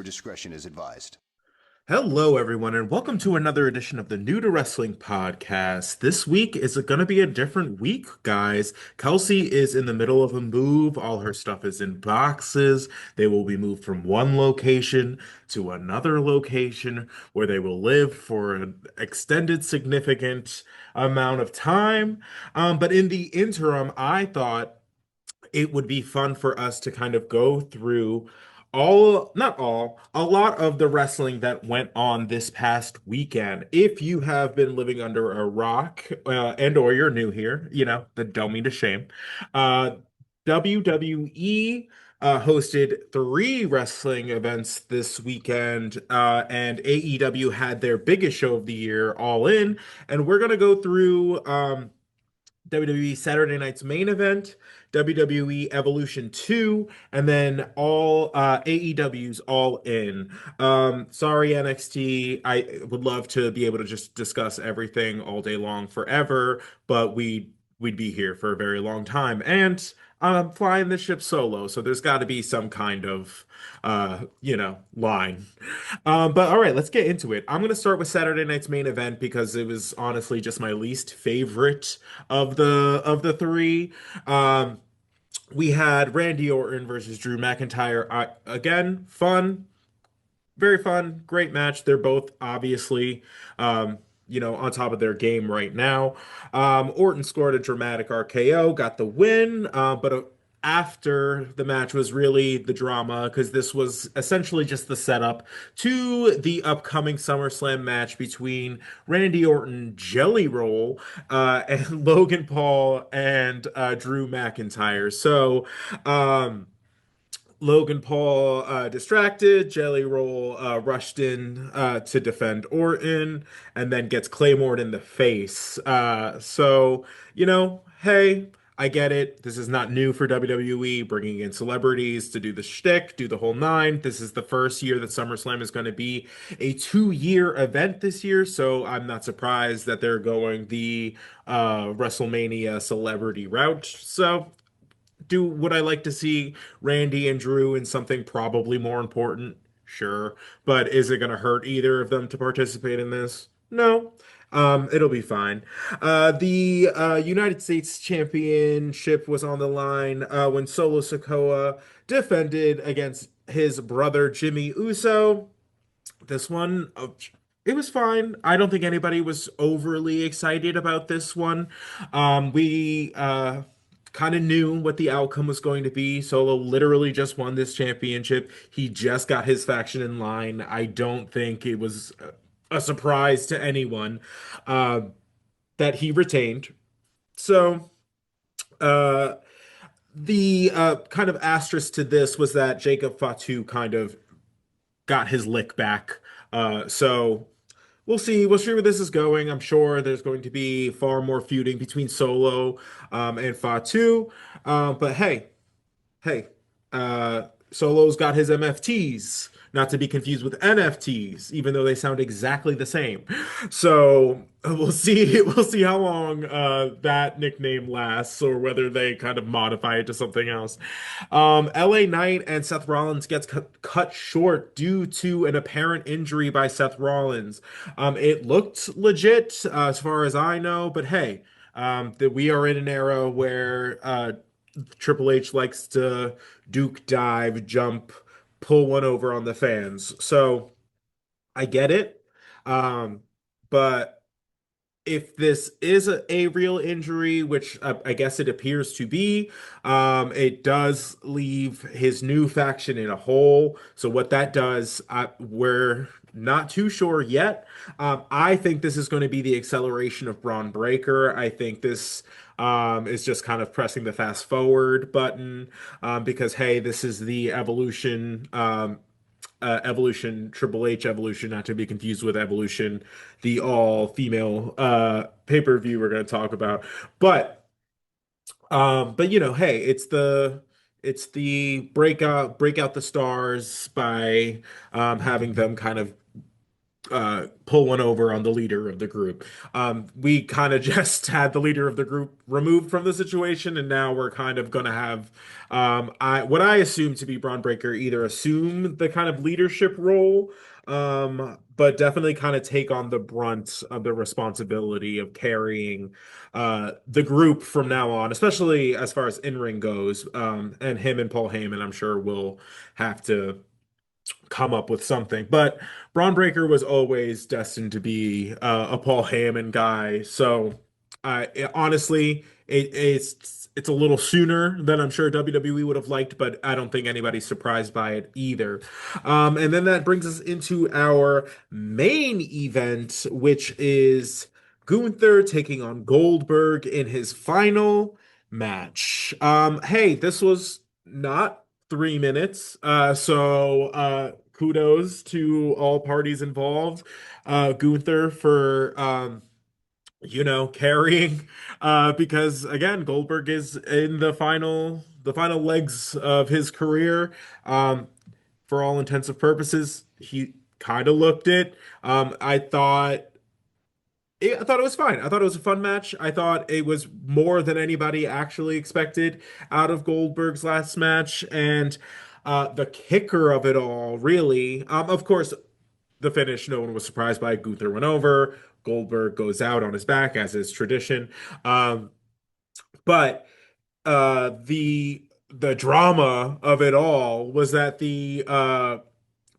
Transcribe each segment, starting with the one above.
discretion is advised. Hello, everyone, and welcome to another edition of the New to Wrestling podcast. This week is going to be a different week, guys. Kelsey is in the middle of a move. All her stuff is in boxes. They will be moved from one location to another location where they will live for an extended, significant amount of time. But in the interim, I thought it would be fun for us to kind of go through not all, a lot of the wrestling that went on this past weekend. If you have been living under a rock, and or you're new here, that don't mean to shame. Uh, WWE hosted three wrestling events this weekend, and AEW had their biggest show of the year, All In, and we're gonna go through WWE Saturday night's main event, WWE Evolution 2, and then all AEW's All In. Sorry, NXT. I would love to be able to just discuss everything all day long forever, but we'd be here for a very long time. And I'm flying the ship solo, so there's got to be some kind of line. But all right, let's get into it. I'm gonna start with Saturday night's main event because it was honestly just my least favorite of the three. Um, we had Randy Orton versus Drew McIntyre. Again, fun, very fun, great match. They're both obviously, on top of their game right now. Orton scored a dramatic RKO, got the win, but after the match was really the drama because this was essentially just the setup to the upcoming SummerSlam match between Randy Orton, Jelly Roll, and Logan Paul and Drew McIntyre. So, Logan Paul distracted, Jelly Roll rushed in to defend Orton, and then gets Claymored in the face. Hey, I get it. This is not new for WWE, bringing in celebrities to do the shtick, do the whole nine. This is the first year that SummerSlam is going to be a 2-year event this year, so I'm not surprised that they're going the WrestleMania celebrity route. So would I like to see Randy and Drew in something probably more important? Sure. But is it going to hurt either of them to participate in this? No. It'll be fine. The United States Championship was on the line when Solo Sikoa defended against his brother Jimmy Uso. This one, it was fine. I don't think anybody was overly excited about this one. We kind of knew what the outcome was going to be. Solo literally just won this championship. He just got his faction in line. I don't think it was a surprise to anyone uh, that he retained. So, uh, the kind of asterisk to this was that Jacob Fatu kind of got his lick back. So we'll see. We'll see where this is going. I'm sure there's going to be far more feuding between Solo and Fatu. But hey, Solo's got his MFTs, not to be confused with NFTs, even though they sound exactly the same. So we'll see. We'll see how long that nickname lasts, or whether they kind of modify it to something else. LA Knight and Seth Rollins gets cut short due to an apparent injury by Seth Rollins. It looked legit as far as I know, but hey, that we are in an era where Triple H likes to Duke dive, jump, pull one over on the fans. So I get it. Um, but if this is a real injury, which I guess it appears to be, it does leave his new faction in a hole. So what that does, we're not too sure yet. I think this is going to be the acceleration of Braun Breaker. I think this is just kind of pressing the fast forward button because hey, this is the evolution. Evolution, Triple H Evolution, not to be confused with Evolution, the all-female pay-per-view we're going to talk about. But hey, it's the break out the stars by having them kind of pull one over on the leader of the group. We kind of just had the leader of the group removed from the situation, and now we're kind of gonna have what I assume to be Braun Breaker either assume the kind of leadership role, but definitely kind of take on the brunt of the responsibility of carrying the group from now on, especially as far as in-ring goes. And him and Paul Heyman, I'm sure, will have to come up with something. But Braun Breaker was always destined to be a Paul Heyman guy. So honestly, it's a little sooner than I'm sure WWE would have liked, but I don't think anybody's surprised by it either. And then that brings us into our main event, which is Gunther taking on Goldberg in his final match. Hey, this was not 3 minutes. Kudos to all parties involved. Gunther for carrying because again, Goldberg is in the final legs of his career. Um, for all intents and purposes, he kind of looked it. I thought it was fine. I thought it was a fun match. I thought it was more than anybody actually expected out of Goldberg's last match. And the kicker of it all, really, of course, the finish, no one was surprised by. Gunther went over. Goldberg goes out on his back, as is tradition. Um, but the drama of it all was that the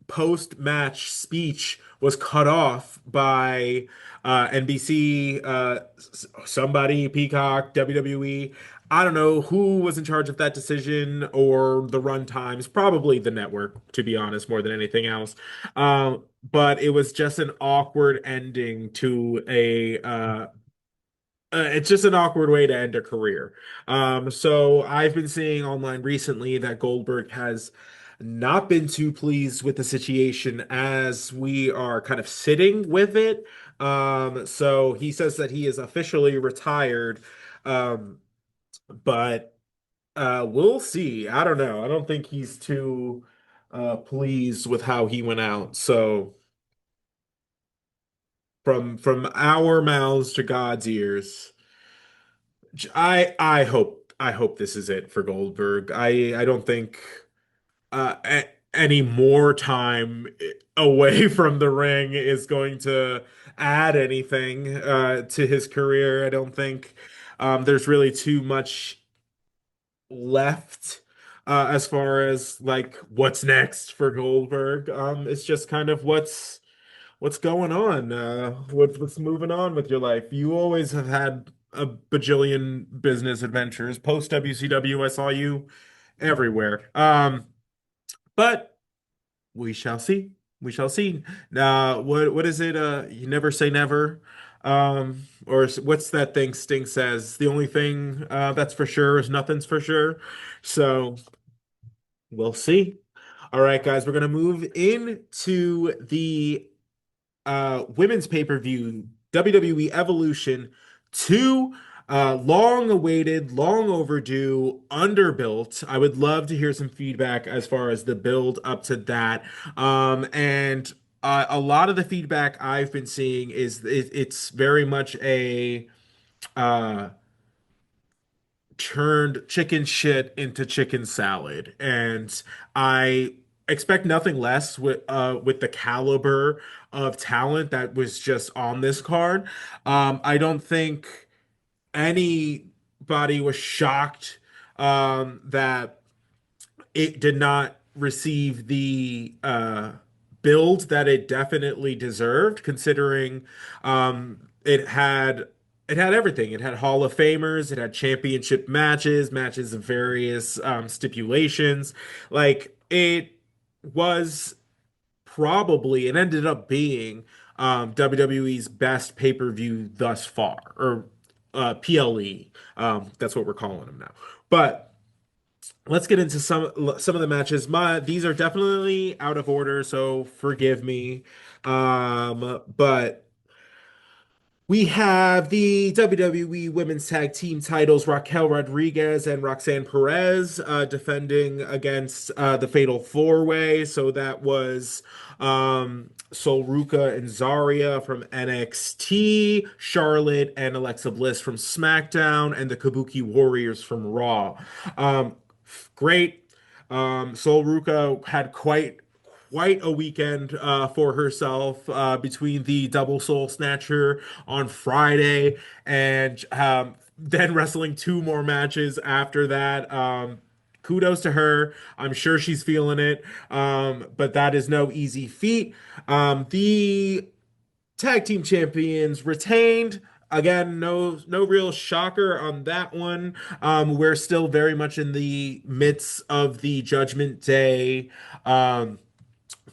post-match speech was cut off by NBC, somebody, Peacock, WWE. I don't know who was in charge of that decision or the run times. Probably the network, to be honest, more than anything else. But it was just an awkward ending to it's just an awkward way to end a career. So I've been seeing online recently that Goldberg has not been too pleased with the situation as we are kind of sitting with it. So he says that he is officially retired. Um, but we'll see. I don't know. I don't think he's too pleased with how he went out. So from our mouths to God's ears. I hope this is it for Goldberg. I don't think any more time away from the ring is going to add anything to his career. I don't think there's really too much left as far as like what's next for Goldberg. It's just kind of what's going on? What's moving on with your life? You always have had a bajillion business adventures. Post WCW, I saw you everywhere. But we shall see. We shall see. What is it? You never say never. What's that thing Sting says? The only thing that's for sure is nothing's for sure. So we'll see. All right, guys, we're gonna move into the women's pay-per-view, WWE Evolution 2, long awaited, long overdue, underbuilt. I would love to hear some feedback as far as the build up to that. And a lot of the feedback I've been seeing is it's very much a uh, turned chicken shit into chicken salad, and I expect nothing less with the caliber of talent that was just on this card. I don't think anybody was shocked that it did not receive the build that it definitely deserved, considering it had everything. It had Hall of Famers, it had championship matches, matches of various stipulations. Like it was probably it ended up being WWE's best pay-per-view thus far, or PLE. That's what we're calling them now. But let's get into some of the matches. These are definitely out of order, so forgive me. But We have the WWE Women's Tag Team titles, Raquel Rodriguez and Roxanne Perez defending against the Fatal Four Way. So that was Sol Ruca and Zarya from NXT, Charlotte and Alexa Bliss from SmackDown, and the Kabuki Warriors from Raw. Um, Great. Sol Ruca had quite a weekend for herself between the double soul snatcher on Friday and then wrestling two more matches after that. Kudos to her. I'm sure she's feeling it, but that is no easy feat. The tag team champions retained. Again, no real shocker on that one. We're still very much in the midst of the Judgment Day.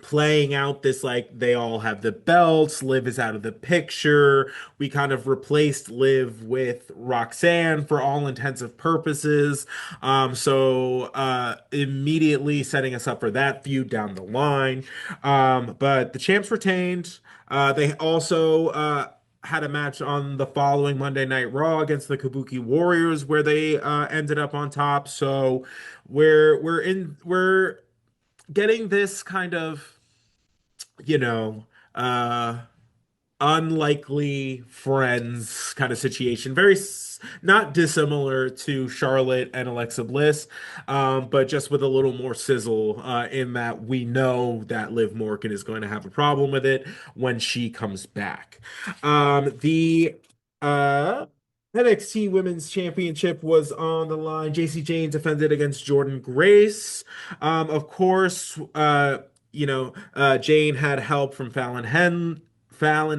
Playing out this like they all have the belts. Liv is out of the picture. We kind of replaced Liv with Roxanne for all intensive purposes. So immediately setting us up for that feud down the line. But the champs retained. They also had a match on the following Monday Night Raw against the Kabuki Warriors where they ended up on top. So we're getting this kind of you know, uh, unlikely friends kind of situation. Not dissimilar to Charlotte and Alexa Bliss, but just with a little more sizzle in that we know that Liv Morgan is going to have a problem with it when she comes back. The NXT Women's Championship was on the line. JC Jane defended against Jordan Grace. Of course, Jane had help from Fallon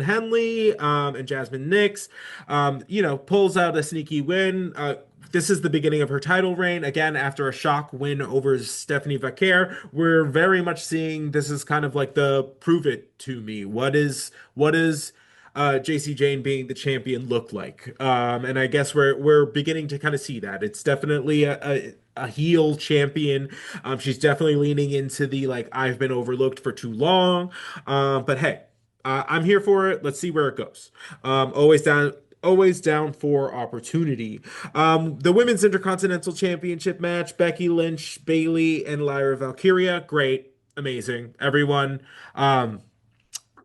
Henley, and Jasmine Nix, pulls out a sneaky win. This is the beginning of her title reign. Again, after a shock win over Stephanie Vaquer, we're very much seeing this is kind of like the prove it to me. What is JC Jane being the champion look like? And I guess we're beginning to kind of see that. It's definitely a heel champion. She's definitely leaning into the like I've been overlooked for too long. But hey, I'm here for it. Let's see where it goes. Always down for opportunity. The Women's Intercontinental Championship match, Becky Lynch, Bayley, and Lyra Valkyria. Great, amazing. Everyone.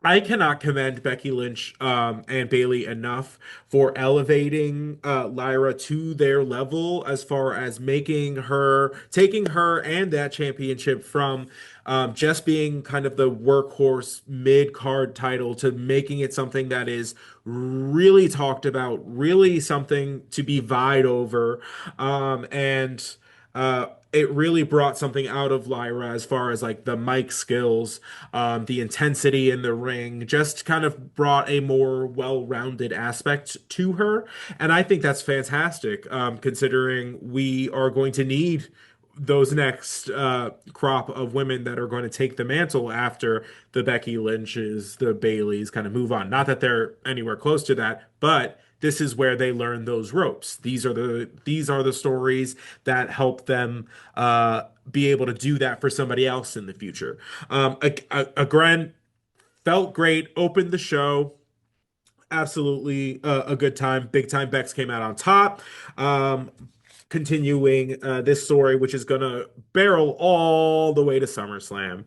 I cannot commend Becky Lynch and Bayley enough for elevating Lyra to their level as far as taking her and that championship from just being kind of the workhorse mid-card title to making it something that is really talked about, really something to be vied over. And it really brought something out of Lyra as far as like the mic skills, the intensity in the ring, just kind of brought a more well-rounded aspect to her. And I think that's fantastic, considering we are going to need those next crop of women that are going to take the mantle after the Becky Lynch's, the Baileys kind of move on. Not that they're anywhere close to that, but this is where they learn those ropes. These are the stories that help them be able to do that for somebody else in the future. A Grand felt great, opened the show. Absolutely a good time. Big time Bex came out on top. Continuing this story, which is gonna barrel all the way to SummerSlam.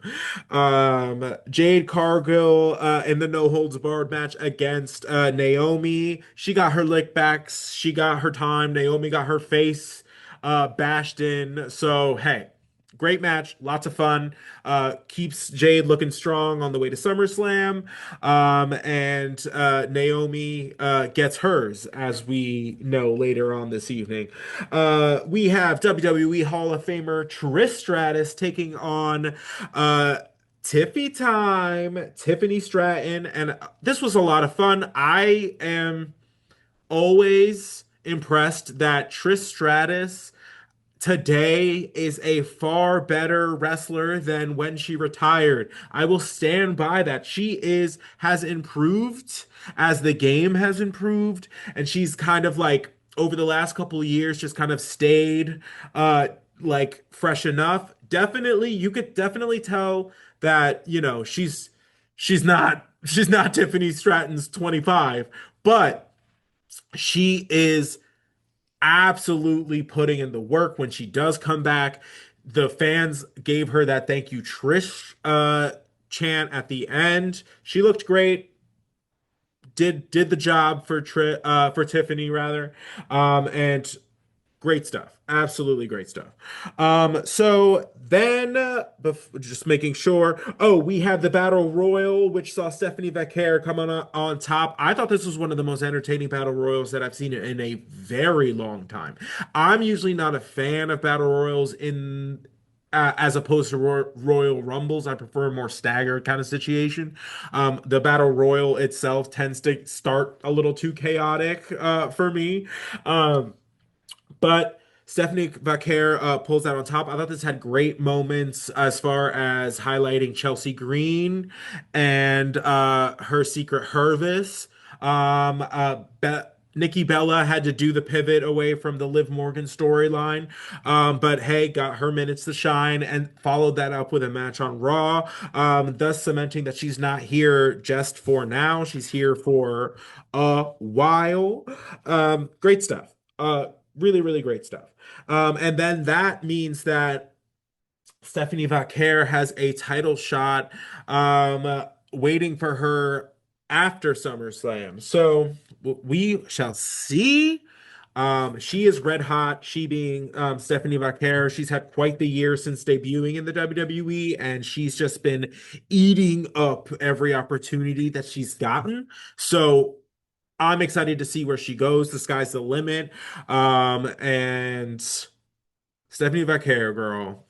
Jade Cargill in the no holds barred match against Naomi. She got her lick backs. She got her time. Naomi got her face bashed in. So hey, great match, lots of fun. Keeps Jade looking strong on the way to SummerSlam. And Naomi gets hers, as we know later on this evening. We have WWE Hall of Famer Trish Stratus taking on Tiffany Stratton. And this was a lot of fun. I am always impressed that Trish Stratus today is a far better wrestler than when she retired. I will stand by that. Has improved as the game has improved, and she's kind of like over the last couple of years just kind of stayed like fresh enough. Definitely, you could definitely tell that, she's not Tiffany Stratton's 25, but she is absolutely putting in the work when she does come back. The fans gave her that thank you Trish chant at the end. She looked great. Did the job for Tiffany rather. And great stuff. Absolutely great stuff. So then, just making sure. Oh, we have the Battle Royal, which saw Stephanie Vaquer come on top. I thought this was one of the most entertaining Battle Royals that I've seen in a very long time. I'm usually not a fan of Battle Royals as opposed to Royal Rumbles. I prefer a more staggered kind of situation. The Battle Royal itself tends to start a little too chaotic for me. Um, but Stephanie Vaquer pulls that on top. I thought this had great moments as far as highlighting Chelsea Green and her secret Hervis. Nikki Bella had to do the pivot away from the Liv Morgan storyline, but hey, got her minutes to shine and followed that up with a match on Raw, thus cementing that she's not here just for now. She's here for a while. Great stuff. Really, really great stuff. And then that means that Stephanie Vaquer has a title shot waiting for her after SummerSlam. So we shall see. She is red hot. She being Stephanie Vaquer. She's had quite the year since debuting in the WWE, and she's just been eating up every opportunity that she's gotten. So I'm excited to see where she goes. The sky's the limit. And Stephanie Vaquer, girl,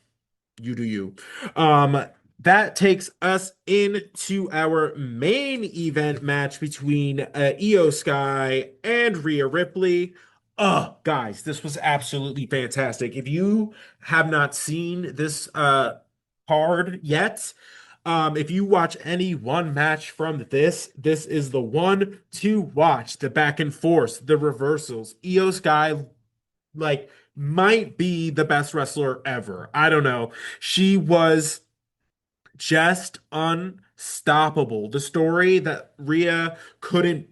you do you. Um, that takes us into our main event match between Io Sky and Rhea Ripley. Oh, guys, this was absolutely fantastic. If you have not seen this card yet, if you watch any one match from this is the one to watch. The back and forth, the reversals. Io Sky, like, might be the best wrestler ever. I don't know. She was just unstoppable. The story that Rhea couldn't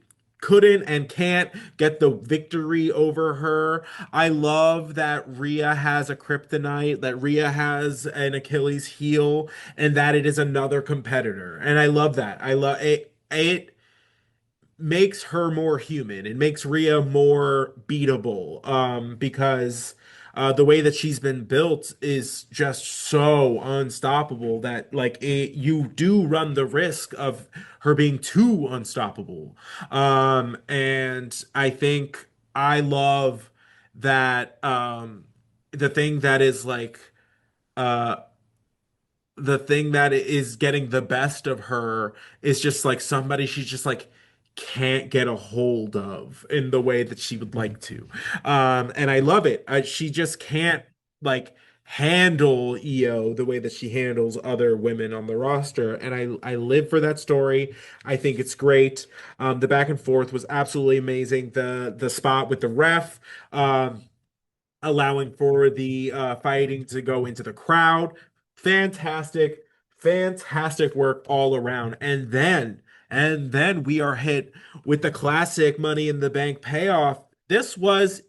and can't get the victory over her. I love that Rhea has a kryptonite, that Rhea has an Achilles heel, and that it is another competitor. And I love that. I love it. It makes her more human. It makes Rhea more beatable. Because the way that she's been built is just so unstoppable that you do run the risk of her being too unstoppable. And I think I love that the thing that is uh the thing that is getting the best of her is just like somebody she's just like can't get a hold of in the way that she would like to. And I love it. She just can't like handle EO the way that she handles other women on the roster. And I live for that story. I think it's great. The back and forth was absolutely amazing. The spot with the ref. Allowing for the fighting to go into the crowd. Fantastic, fantastic work all around. And then we are hit with the classic Money in the Bank payoff. This was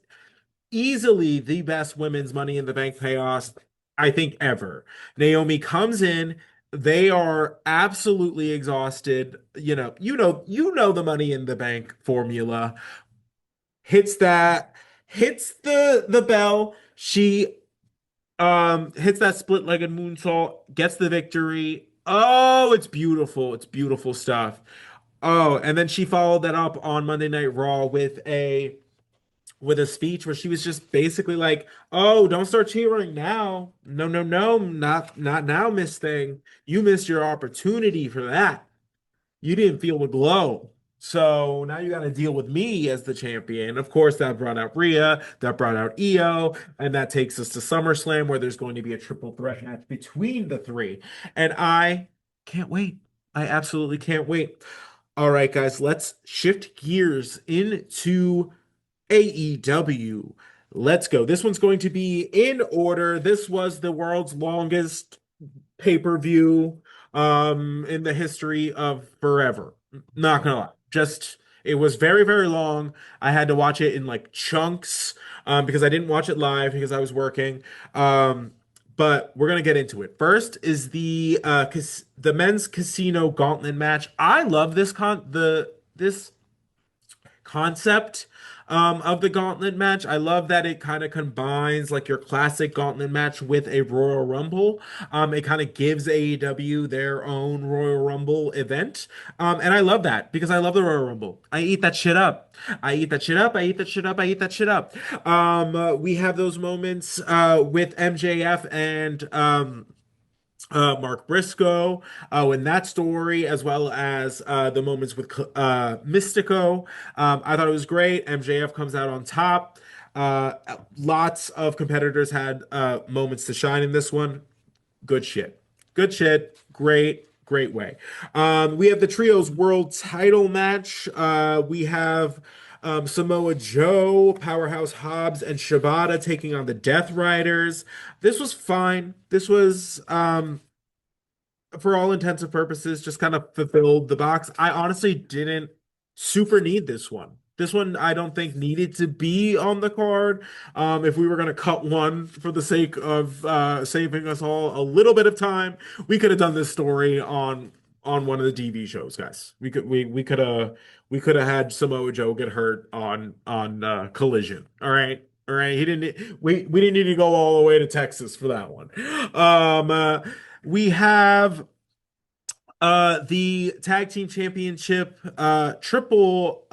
easily the best women's Money in the Bank payoff, I think, ever. Naomi comes in. They are absolutely exhausted. You know the Money in the Bank formula. Hits that, hits the bell. She hits that split-legged moonsault, gets the victory. Oh, it's beautiful. It's beautiful stuff. Oh, and then she followed that up on Monday Night Raw with a speech where she was just basically like, "Oh, don't start cheering now. No, no, no, not now, Miss Thing. You missed your opportunity for that. You didn't feel the glow. So now you got to deal with me as the champion." Of course, that brought out Rhea, that brought out Io, and that takes us to SummerSlam, where there's going to be a triple threat match between the three. And I can't wait. I absolutely can't wait. All right, guys, let's shift gears into AEW. Let's go. This one's going to be in order. This was the world's longest pay-per-view in the history of forever. Not gonna lie. Just It was very, very long. I had to watch it in like chunks because I didn't watch it live because I was working. Um, but we're gonna get into it. First is the men's casino gauntlet match. I love this concept of the gauntlet match. I love that it kind of combines like your classic gauntlet match with a Royal Rumble. It kind of gives AEW their own Royal Rumble event. And I love that because I love the Royal Rumble. I eat that shit up. I eat that shit up. I eat that shit up. I eat that shit up. We have those moments with MJF and Mark Briscoe in that story, as well as the moments with Mystico. I thought it was great. MJF comes out on top. Uh, Lots of competitors had moments to shine in this one. Good shit. Good shit. Great, great way. We have the Trios World title match. We have Samoa Joe, Powerhouse Hobbs, and Shibata taking on the Death Riders. This was fine. This was for all intents and purposes, just kind of fulfilled the box. I honestly didn't super need this one. This one I don't think needed to be on the card. If we were going to cut one for the sake of saving us all a little bit of time, we could have done this story on one of the TV shows, guys. We could have had Samoa Joe get hurt on Collision. All right. All right, he didn't. We didn't need to go all the way to Texas for that one. Um, uh, we have the tag team championship triple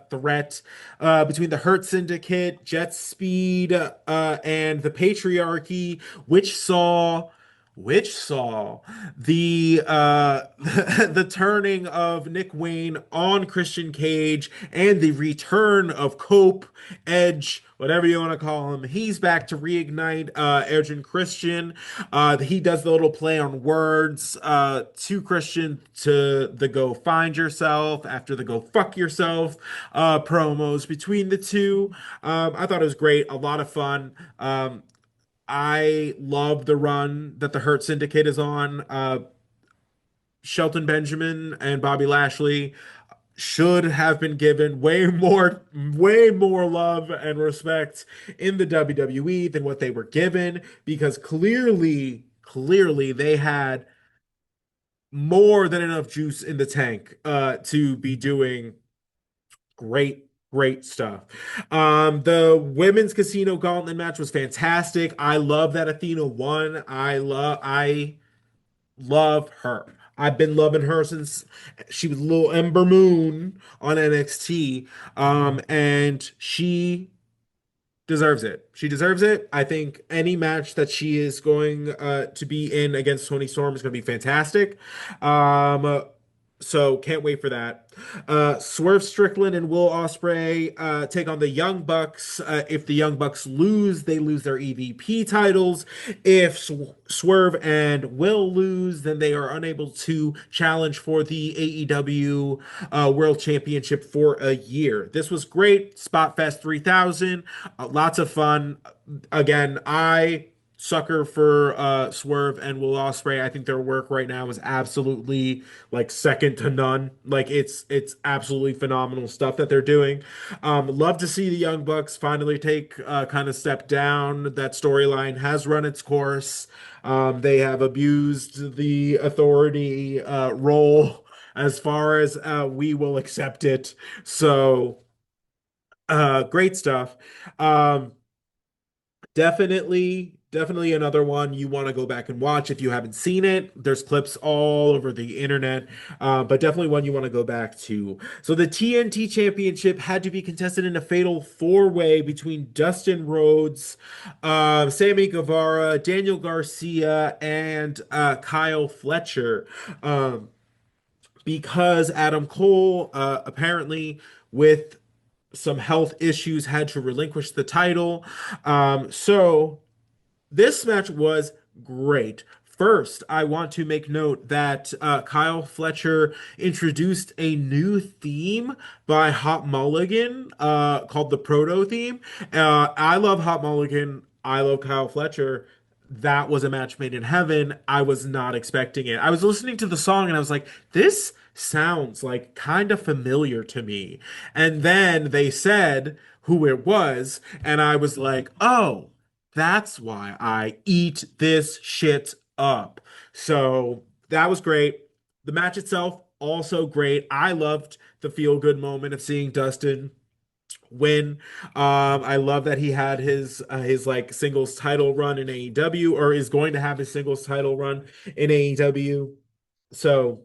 threat between the Hurt Syndicate, Jet Speed, and the Patriarchy, which saw the the turning of Nick Wayne on Christian Cage and the return of Cope, Edge, whatever you want to call him. He's back to reignite Edge and Christian. He does the little play on words to Christian to the go find yourself after the go fuck yourself promos between the two. I thought it was great, a lot of fun. I love the run that the Hurt Syndicate is on. Shelton Benjamin and Bobby Lashley should have been given way more love and respect in the WWE than what they were given because clearly they had more than enough juice in the tank to be doing great stuff. The women's casino gauntlet match was fantastic. I love that Athena won. I love her. I've been loving her since she was a little Ember Moon on NXT. And she deserves it. She deserves it. I think any match that she is going to be in against Toni Storm is going to be fantastic. So can't wait for that. Swerve Strickland and Will Ospreay take on the Young Bucks. If the Young Bucks lose, they lose their EVP titles. If Swerve and Will lose, then they are unable to challenge for the AEW World Championship for a year. This was great. Spotfest 3000. Lots of fun. Again, I sucker for Swerve and Will Ospreay. I think their work right now is absolutely like second to none. Like it's absolutely phenomenal stuff that they're doing. Love to see the Young Bucks finally take kind of step down. That storyline has run its course. They have abused the authority role as far as we will accept it. So great stuff. Um, Definitely another one you want to go back and watch if you haven't seen it. There's clips all over the internet, but definitely one you want to go back to. So the TNT Championship had to be contested in a fatal four-way between Dustin Rhodes, Sammy Guevara, Daniel Garcia, and Kyle Fletcher. Because Adam Cole apparently with some health issues had to relinquish the title. So this match was great. First, I want to make note that Kyle Fletcher introduced a new theme by Hot Mulligan called the Proto theme. I love Hot Mulligan. I love Kyle Fletcher. that was a match made in heaven. I was not expecting it. I was listening to the song and I was like, this sounds like kind of familiar to me. And then they said who it was, and I was like, oh, that's why I eat this shit up. So that was great. The match itself, also great. I loved the feel good moment of seeing Dustin win. I love that he had his like singles title run in AEW, or is going to have his singles title run in AEW. So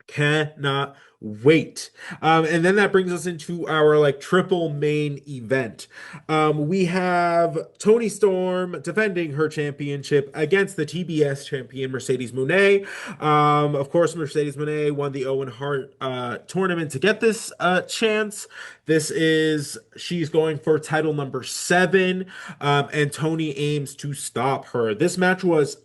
cannot wait. And then that brings us into our like triple main event. We have Toni Storm defending her championship against the TBS champion Mercedes Moné. Of course, Mercedes Moné won the Owen Hart tournament to get this chance. She's going for title number 7, and Toni aims to stop her. This match was,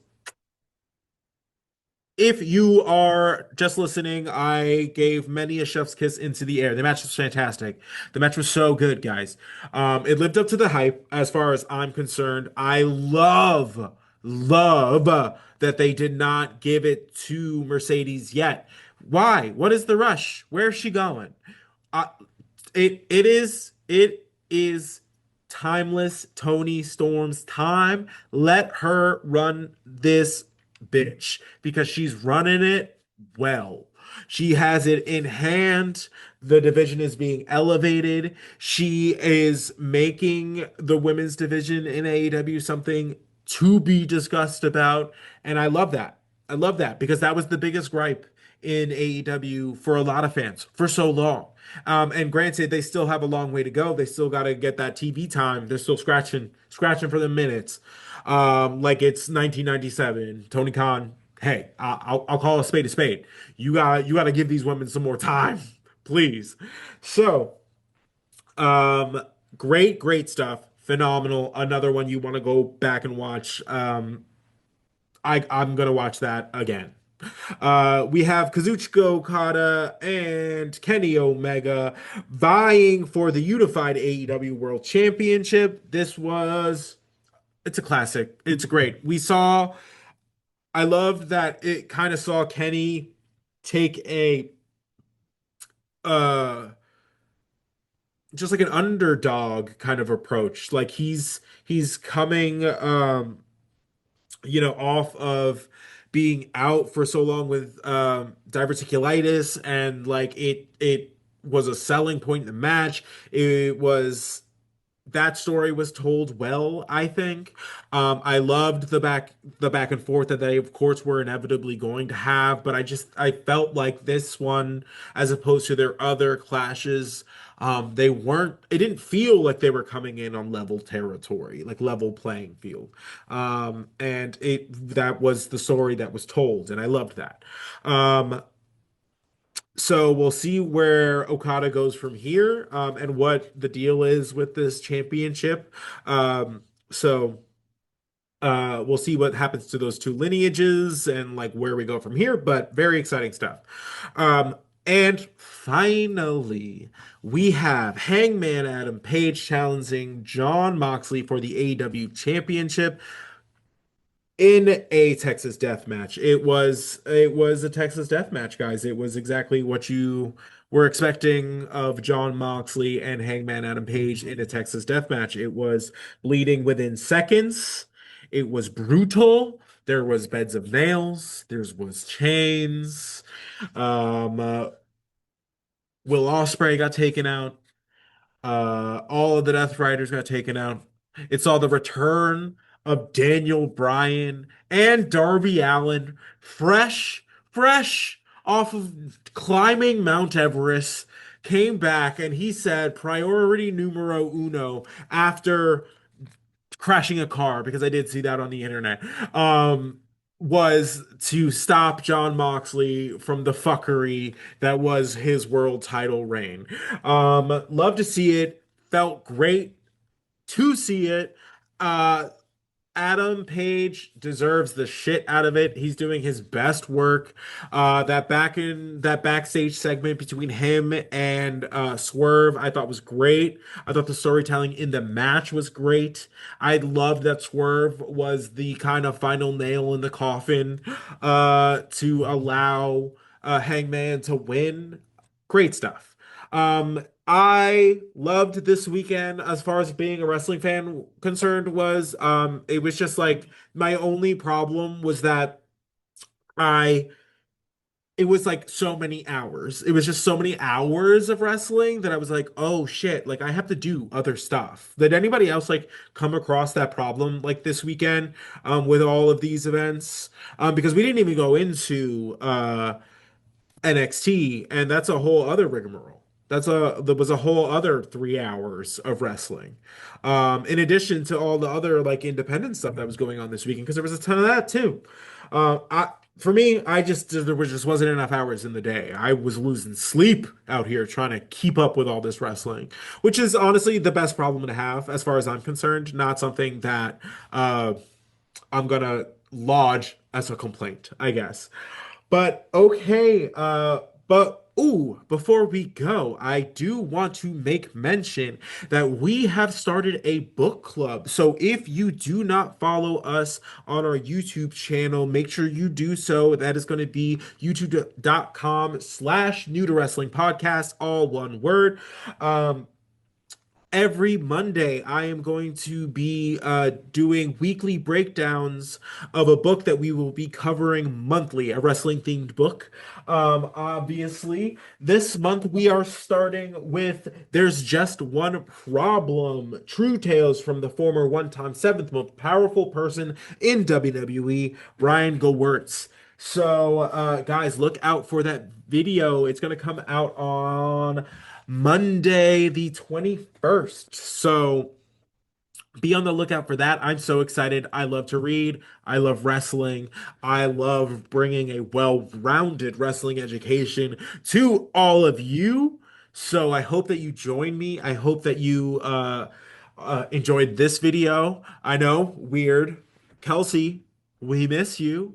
if you are just listening, I gave many a chef's kiss into the air. The match was fantastic. The match was so good, guys. It lived up to the hype as far as I'm concerned. I love that they did not give it to Mercedes yet. Why? What is the rush? Where's she going? Uh, it is timeless Toni Storm's time. Let her run this bitch because she's running it well. She has it in hand. The division is being elevated. She is making the women's division in AEW something to be discussed about. And I love that. I love that because that was the biggest gripe in AEW for a lot of fans for so long. And granted, they still have a long way to go. They still got to get that TV time. They're still scratching for the minutes. Like it's 1997. Tony Khan, hey, I'll call a spade a spade. You got to give these women some more time, please. So, um, great stuff. Phenomenal. Another one you want to go back and watch. I'm gonna watch that again. We have Kazuchika Okada and Kenny Omega vying for the unified AEW World Championship. It's a classic. It's great. I loved that it kind of saw Kenny take a, uh, just like an underdog kind of approach. Like he's coming, off of being out for so long with diverticulitis, and like it was a selling point in the match. It was That story was told well, I think. I loved the back and forth that they, of course, were inevitably going to have, but I felt like this one, as opposed to their other clashes, they weren't. It didn't feel like they were coming in on level territory, like level playing field. And it that was the story that was told, and I loved that. Um, so we'll see where Okada goes from here, and what the deal is with this championship. So we'll see what happens to those two lineages and like where we go from here, but very exciting stuff. Um, and finally, we have Hangman Adam Page challenging John Moxley for the AEW Championship in a Texas death match. It was a Texas death match, guys. It was exactly what you were expecting of John Moxley and Hangman Adam Page in a Texas death match. It was bleeding within seconds. It was brutal. There was beds of nails. There was chains. Um, uh, Will Ospreay got taken out. All of the Death Riders got taken out. It saw the return of Daniel Bryan and Darby Allin, fresh off of climbing Mount Everest, came back and he said priority numero uno after crashing a car, because I did see that on the internet. Was to stop John Moxley from the fuckery that was his world title reign. Love to see it. Felt great to see it. Uh, Adam Page deserves the shit out of it. He's doing his best work. That backstage segment between him and Swerve, I thought was great. I thought the storytelling in the match was great. I loved that Swerve was the kind of final nail in the coffin to allow Hangman to win. Great stuff. I loved this weekend as far as being a wrestling fan concerned was it was just like my only problem was that I it was like so many hours. It was just so many hours of wrestling that I was like, "Oh shit, like I have to do other stuff." Did anybody else like come across that problem like this weekend with all of these events? Because we didn't even go into NXT, and that's a whole other rigmarole. There was a whole other 3 hours of wrestling. In addition to all the other like independent stuff that was going on this weekend, because there was a ton of that too. For me, there just wasn't enough hours in the day. I was losing sleep out here trying to keep up with all this wrestling, which is honestly the best problem to have as far as I'm concerned. Not something that I'm gonna lodge as a complaint, I guess. But okay, but ooh, before we go, I do want to make mention that we have started a book club. So if you do not follow us on our YouTube channel, make sure you do so. That is going to be youtube.com/new to wrestling podcast, all one word. Every Monday, I am going to be doing weekly breakdowns of a book that we will be covering monthly, a wrestling themed book. Obviously, this month we are starting with There's Just One Problem, True Tales from the former one-time seventh most powerful person in WWE, Brian Gewirtz. So, guys, look out for that video. It's going to come out on Monday the 21st. So be on the lookout for that. I'm so excited. I love to read. I love wrestling. I love bringing a well-rounded wrestling education to all of you. So I hope that you join me. I hope that you enjoyed this video. I know, weird. Kelsey, we miss you.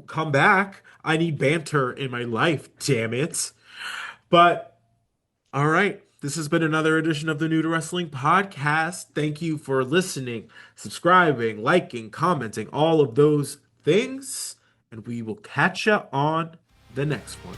Come back. I need banter in my life, damn it. But all right. This has been another edition of the New to Wrestling podcast. Thank you for listening, subscribing, liking, commenting, all of those things. And we will catch you on the next one.